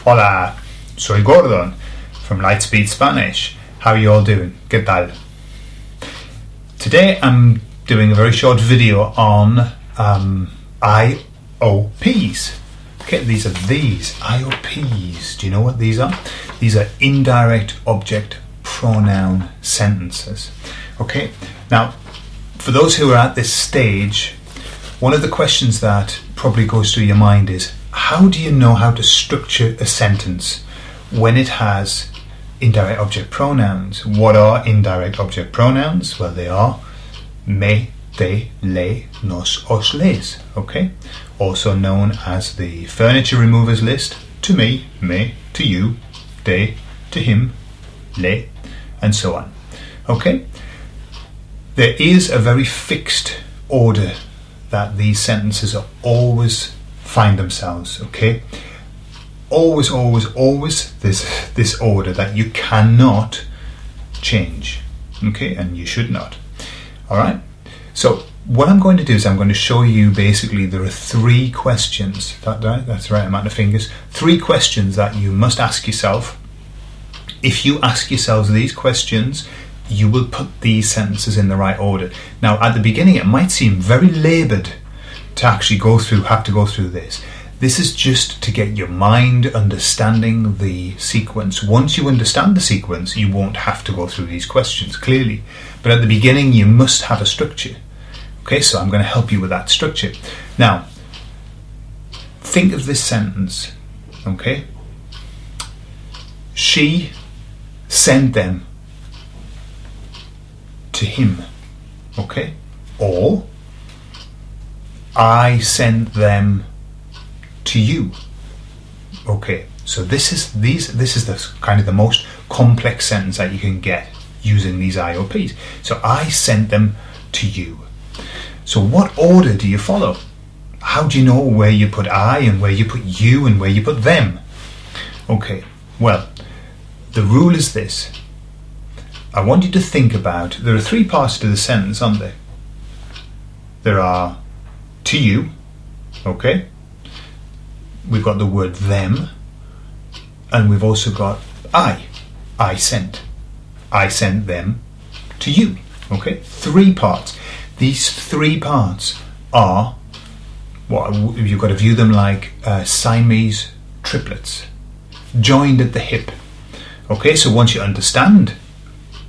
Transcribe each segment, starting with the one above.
Hola, soy Gordon from LightSpeed Spanish. How are you all doing? ¿Qué tal? Today I'm doing a very short video on IOPs. Okay, these IOPs. Do you know what these are? These are indirect object pronoun sentences. Okay, now for those who are at this stage, one of the questions that probably goes through your mind is, how do you know how to structure a sentence when it has indirect object pronouns? What are indirect object pronouns? Well, they are me, te, le, nos, os, les. Okay, also known as the furniture removers list. To me, to you, te, to him, le, and so on. Okay, there is a very fixed order that these sentences are always find themselves. Okay, always there's this order that you cannot change. Okay, and you should not. All right, so what I'm going to do is I'm going to show you basically there are three questions. That's the right amount of fingers. Three questions that you must ask yourself. If you ask yourselves these questions, you will put these sentences in the right order. Now, at the beginning, it might seem very laboured to actually have to go through this. This is just to get your mind understanding the sequence. Once you understand the sequence, you won't have to go through these questions, clearly. But at the beginning, you must have a structure. Okay, so I'm going to help you with that structure. Now, think of this sentence, okay? She sent them to him, okay? Or I sent them to you. Okay, so this is the kind of the most complex sentence that you can get using these IOPs. So I sent them to you. So what order do you follow? How do you know where you put I and where you put you and where you put them? Okay, well, the rule is this. I want you to think about, there are three parts to the sentence, aren't there? There are to you, okay? We've got the word them, and we've also got I sent them to you, okay? Three parts. These three parts are, you've got to view them like Siamese triplets, joined at the hip. Okay, so once you understand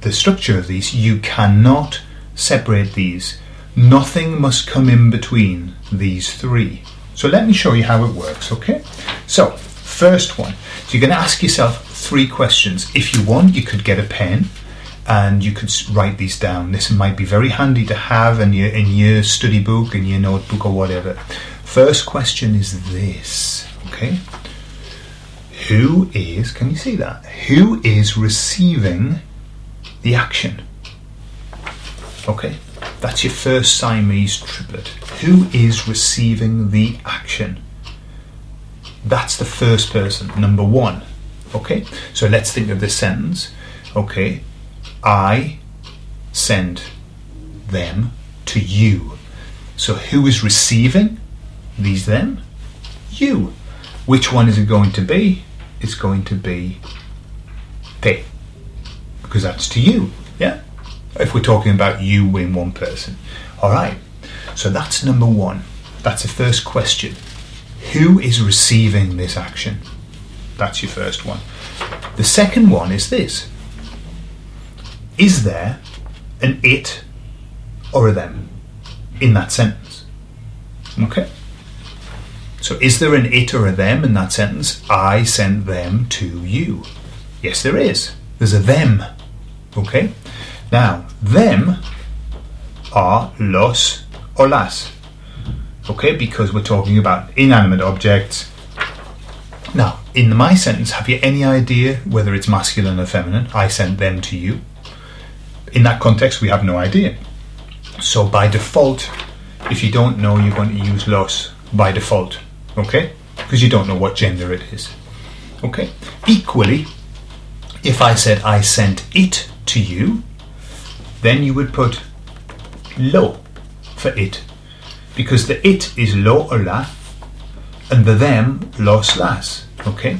the structure of these, you cannot separate these. Nothing must come in between these three. So let me show you how it works, okay? So, first one. So you're going to ask yourself three questions. If you want, you could get a pen and you could write these down. This might be very handy to have in your study book, in your notebook or whatever. First question is this, okay? Who is, can you see that? Who is receiving the action? Okay, that's your first Siamese triplet. Who is receiving the action? That's the first person, number one. Okay, so let's think of this sentence. Okay, I sent them to you. So who is receiving these them? You. Which one is it going to be? It's going to be te, because that's to you, yeah? If we're talking about you in one person. All right, so that's number one. That's the first question. Who is receiving this action? That's your first one. The second one is this. Is there an it or a them in that sentence? Okay. So is there an it or a them in that sentence? I sent them to you. Yes, there is. There's a them. Okay. Now, them are los or las. Okay, because we're talking about inanimate objects. Now, in my sentence, have you any idea whether it's masculine or feminine? I sent them to you. In that context, we have no idea. So by default, if you don't know, you're going to use los by default. Okay? Because you don't know what gender it is. Okay? Equally, if I said I sent it to you, then you would put lo for it. Because the it is lo or la, and the them, los, las. Okay?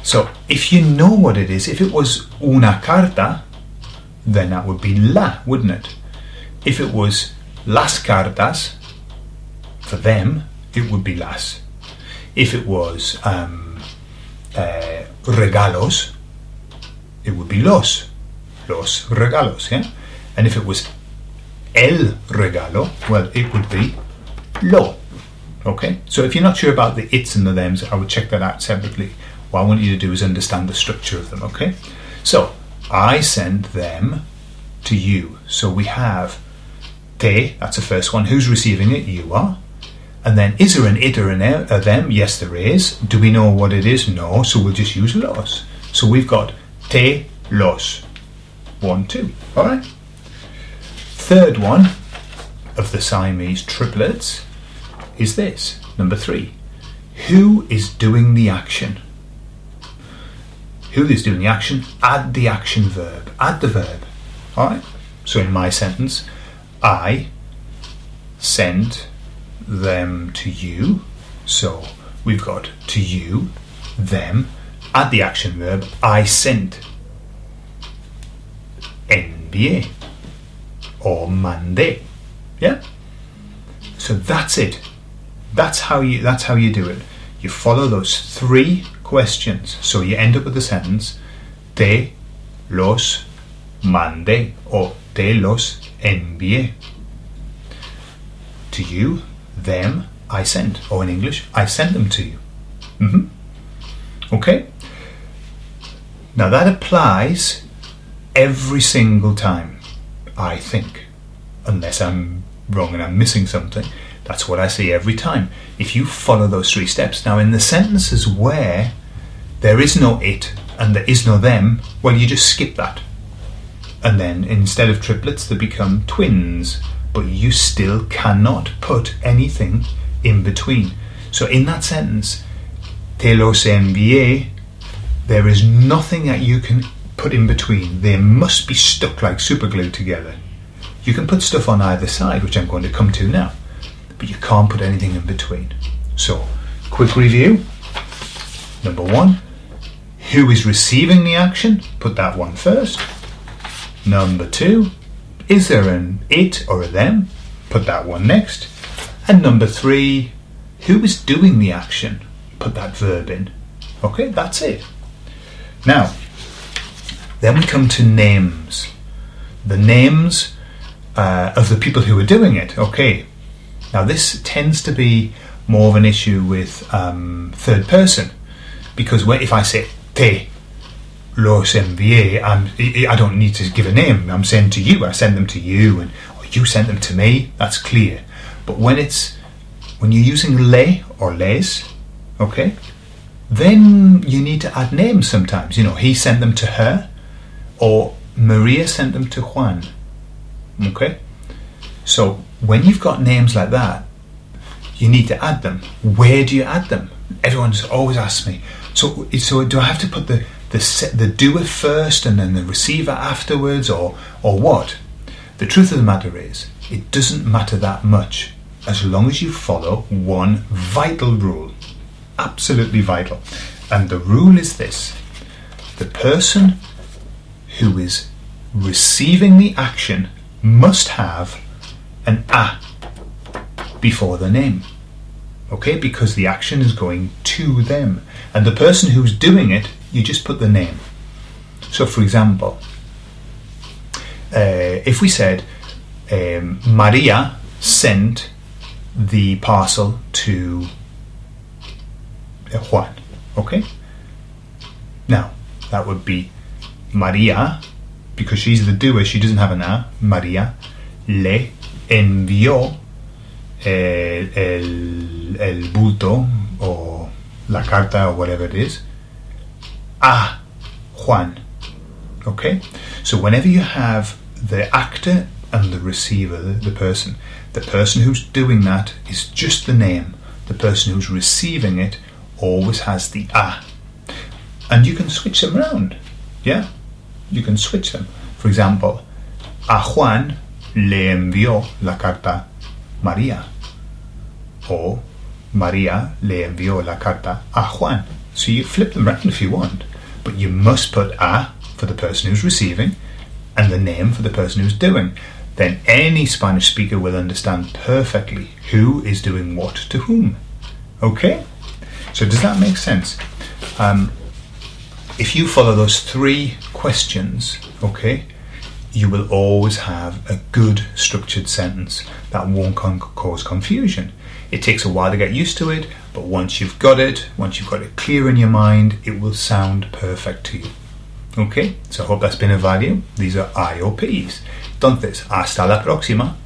So if you know what it is, if it was una carta, then that would be la, wouldn't it? If it was las cartas, for them, it would be las. If it was regalos, it would be los regalos, yeah? And if it was el regalo, well, it would be lo. Okay, so if you're not sure about the its and the thems, I would check that out separately. What I want you to do is understand the structure of them, okay? So, I send them to you. So we have te, that's the first one. Who's receiving it? You are. And then, is there an it or a them? Yes, there is. Do we know what it is? No, so we'll just use los. So we've got te los. 1, 2. All right? Third one of the Siamese triplets is this, number 3. Who is doing the action? Who is doing the action? Add the action verb. Add the verb. Alright? So in my sentence, I send them to you. So we've got to you, them, add the action verb, I sent. Envié or mandé. Yeah? So that's it. That's how you do it. You follow those 3 questions. So you end up with the sentence te los mandé or te los envié. To you, them, I sent. Or in English, I sent them to you. Okay? Now that applies every single time, I think. Unless I'm wrong and I'm missing something. That's what I say every time. If you follow those 3 steps. Now in the sentences where there is no it and there is no them, well, you just skip that. And then instead of triplets, they become twins. But you still cannot put anything in between. So in that sentence, te los envié, there is nothing that you can put in between. They must be stuck like super glue together. You can put stuff on either side, which I'm going to come to now, but you can't put anything in between. So, quick review. Number 1, who is receiving the action? Put that one first. Number 2, is there an it or a them? Put that one next. And number 3, who is doing the action? Put that verb in. Okay, that's it. Now, then we come to names. The names of the people who are doing it. Okay, now this tends to be more of an issue with third person, because if I say te los envié, I don't need to give a name. I'm saying to you, I send them to you, and you sent them to me. That's clear. But when you're using le or les, okay, then you need to add names sometimes. You know, he sent them to her, or Maria sent them to Juan. Okay, so when you've got names like that, you need to add them. Where do you add them? Everyone's always asked me. So do I have to put the doer first and then the receiver afterwards, or what? The truth of the matter is, it doesn't matter that much as long as you follow one vital rule. Absolutely vital. And the rule is this: the person who is receiving the action must have an a before the name. Okay, because the action is going to them. And the person who's doing it, you just put the name. So for example, if we said Maria sent the parcel to Juan, okay? Now, that would be Maria, because she's the doer, she doesn't have an a. Maria le envió el bulto or la carta or whatever it is a Juan. Okay, so whenever you have the actor and the receiver, the person who's doing that is just the name. The person who's receiving it always has the a, and you can switch them around. Yeah, you can switch them. For example, a Juan le envió la carta María, or María le envió la carta a Juan. So you flip them around if you want, but you must put a for the person who's receiving and the name for the person who's doing. Then any Spanish speaker will understand perfectly who is doing what to whom. Okay? So does that make sense? If you follow those 3 questions, okay, you will always have a good structured sentence that won't cause confusion. It takes a while to get used to it, but once you've got it clear in your mind, it will sound perfect to you. Okay, so I hope that's been of value. These are IOPs. Entonces, hasta la próxima.